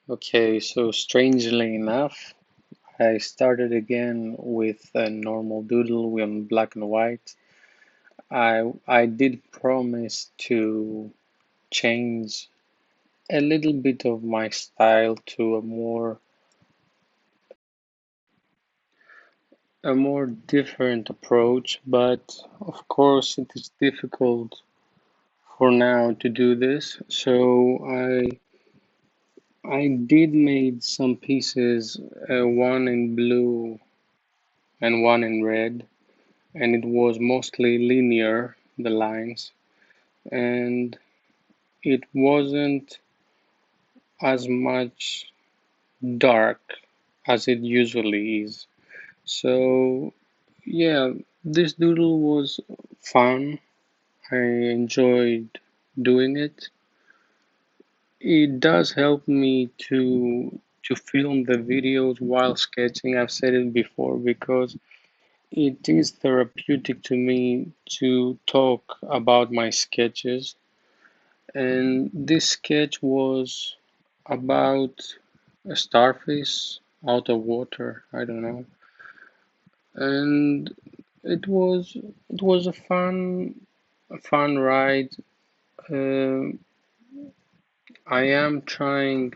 Okay, so strangely enough, I started again with a normal doodle with black and white. I did promise to change a little bit of my style to a more different approach, but of course it is difficult for now to do this. So I did made some pieces, one in blue and one in red, and it was mostly linear, the lines, and it wasn't as much dark as it usually is. So, yeah, this doodle was fun. I enjoyed doing it. It does help me to film the videos while sketching. I've said it before because it is therapeutic to me to talk about my sketches. And this sketch was about a starfish out of water. I don't know. And it was a fun ride. Um I am trying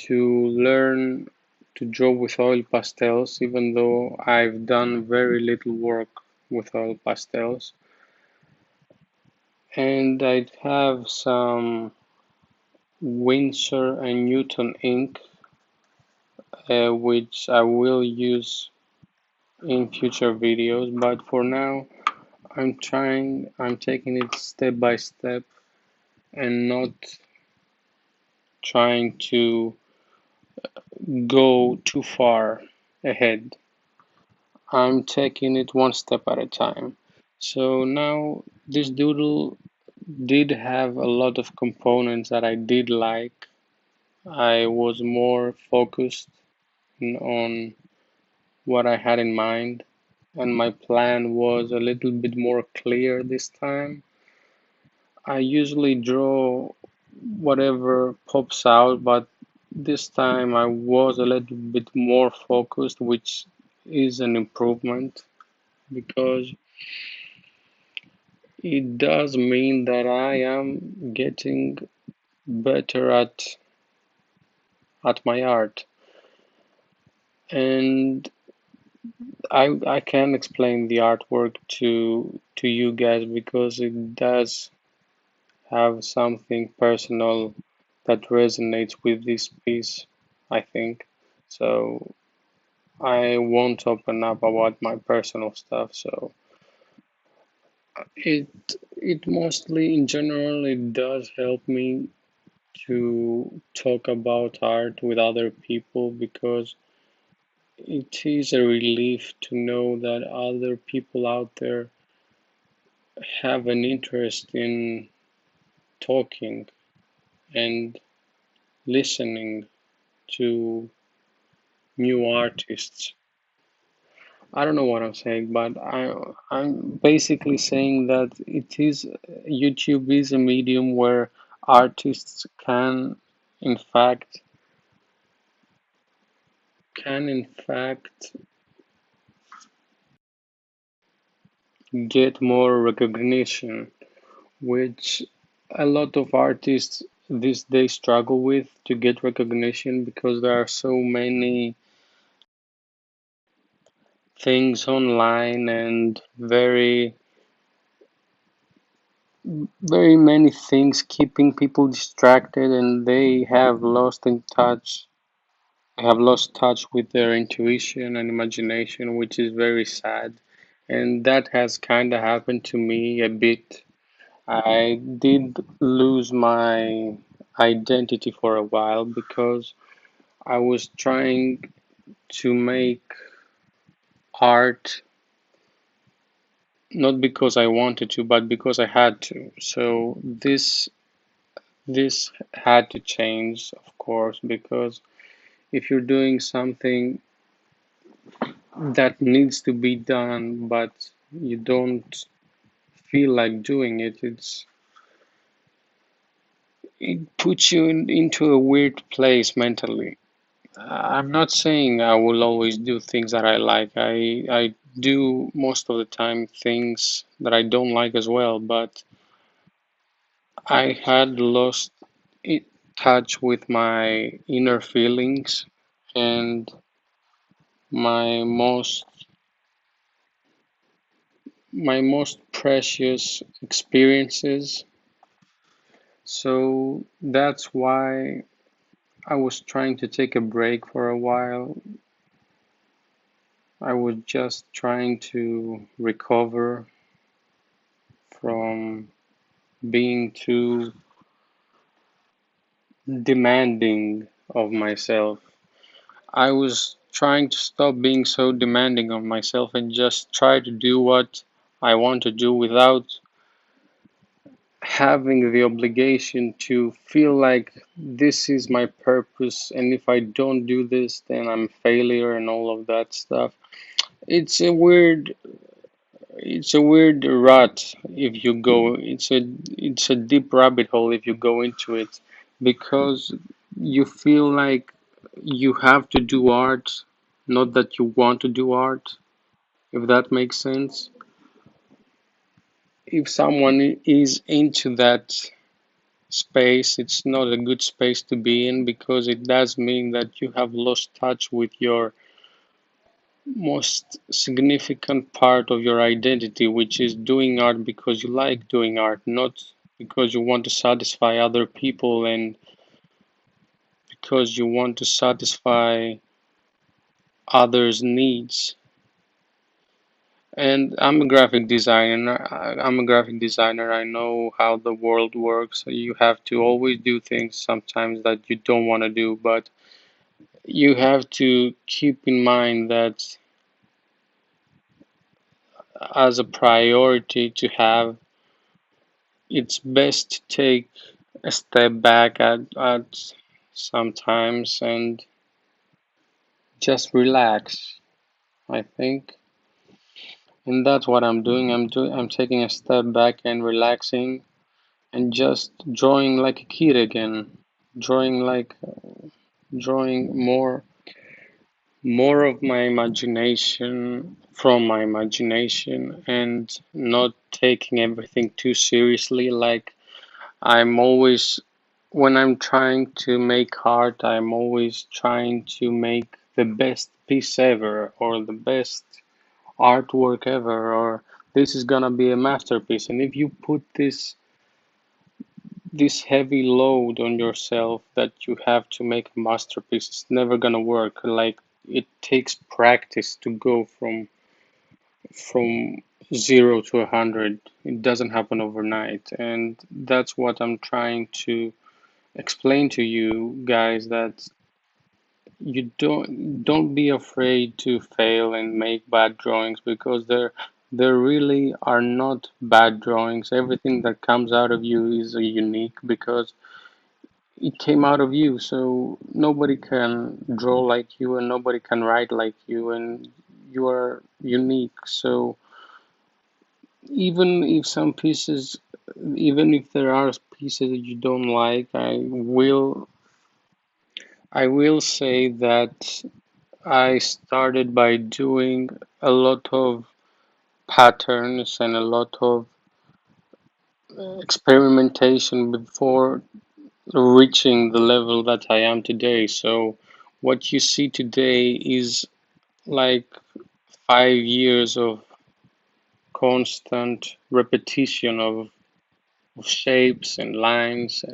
to learn to draw with oil pastels, even though I've done very little work with oil pastels. And I have some Winsor and Newton ink, which I will use in future videos. But for now, I'm taking it step by step and not trying to go too far ahead. I'm taking it one step at a time. So now this doodle did have a lot of components that I did like. I was more focused on what I had in mind, and my plan was a little bit more clear this time. I usually draw whatever pops out, but this time I was a little bit more focused, which is an improvement because it does mean that I am getting better at my art. And I can explain the artwork to you guys because it does have something personal that resonates with this piece, I think. So I won't open up about my personal stuff. So it mostly, in general, it does help me to talk about art with other people because it is a relief to know that other people out there have an interest in talking and listening to new artists. I don't know what I'm saying, but I'm basically saying that YouTube is a medium where artists in fact, can in fact get more recognition, which a lot of artists these days struggle with to get recognition because there are so many things online and very many things keeping people distracted, and they have lost touch with their intuition and imagination, which is very sad. And that has kind of happened to me a bit. I did lose my identity for a while because I was trying to make art not because I wanted to, but because I had to. So this had to change, of course, because if you're doing something that needs to be done, but you don't feel like doing it, it puts you into a weird place mentally. I'm not saying I will always do things that I like. I do most of the time things that I don't like as well, but I had lost it, touch with my inner feelings and my most my most precious experiences. So that's why I was trying to take a break for a while. I was just trying to recover from being too demanding of myself. I was trying to stop being so demanding of myself and just try to do what I want to do without having the obligation to feel like this is my purpose, and if I don't do this then I'm a failure and all of that stuff. It's a weird rut if you go. It's a deep rabbit hole if you go into it, because you feel like you have to do art, not that you want to do art, if that makes sense. If someone is into that space, it's not a good space to be in, because it does mean that you have lost touch with your most significant part of your identity, which is doing art because you like doing art, not because you want to satisfy other people and because you want to satisfy others' needs. And I'm a graphic designer. I'm a graphic designer. I know how the world works. You have to always do things sometimes that you don't want to do, but you have to keep in mind that as a priority to have, it's best to take a step back at sometimes and just relax, I think. And that's what I'm doing. I'm taking a step back and relaxing and just drawing like a kid again. Drawing like drawing more of my imagination from my imagination and not taking everything too seriously. Like I'm always, when I'm trying to make art, I'm always trying to make the best piece ever, or the best artwork ever, or this is gonna be a masterpiece. And if you put this heavy load on yourself that you have to make a masterpiece, it's never gonna work. Like, it takes practice to go from 0 to 100. It doesn't happen overnight, and that's what I'm trying to explain to you guys, that you don't be afraid to fail and make bad drawings, because there really are not bad drawings. Everything that comes out of you is unique because it came out of you. So nobody can draw like you and nobody can write like you, and you are unique. So even if some pieces, even if there are pieces that you don't like, I will say that I started by doing a lot of patterns and a lot of experimentation before reaching the level that I am today. So, what you see today is like 5 years of constant repetition of shapes and lines,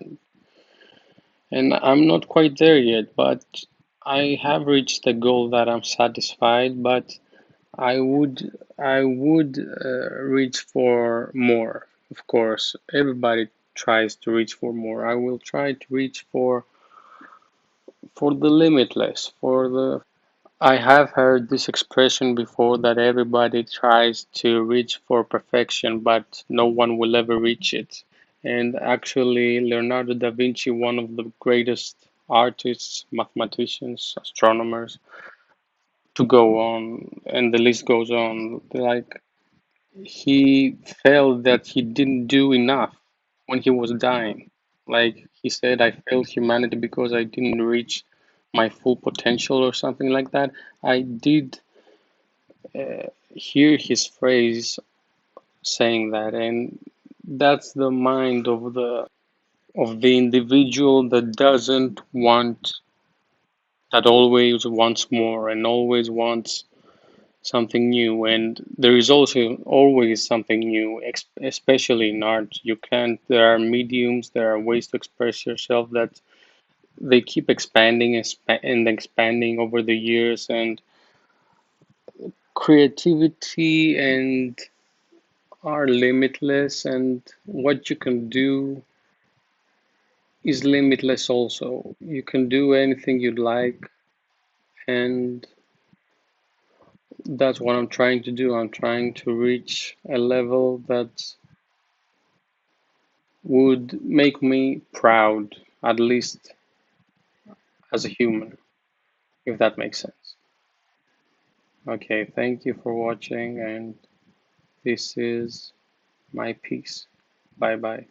and I'm not quite there yet, but I have reached the goal that I'm satisfied. But I would reach for more. Of course, everybody tries to reach for more. I will try to reach for the limitless. For the I have heard this expression before, that everybody tries to reach for perfection, but no one will ever reach it. And actually, Leonardo da Vinci, one of the greatest artists, mathematicians, astronomers, to go on, and the list goes on. Like, he felt that he didn't do enough when he was dying. Like, he said I failed humanity because I didn't reach my full potential or something like that. I did hear his phrase saying that, and that's the mind of the individual that doesn't want, that always wants more and always wants something new. And there is also always something new, especially in art. You can't, there are mediums, there are ways to express yourself that they keep expanding and expanding over the years, and creativity and are limitless, and what you can do is limitless also. You can do anything you'd like, and that's what I'm trying to do. I'm trying to reach a level that would make me proud, at least as a human, if that makes sense. Okay, thank you for watching, and this is my piece. Bye bye.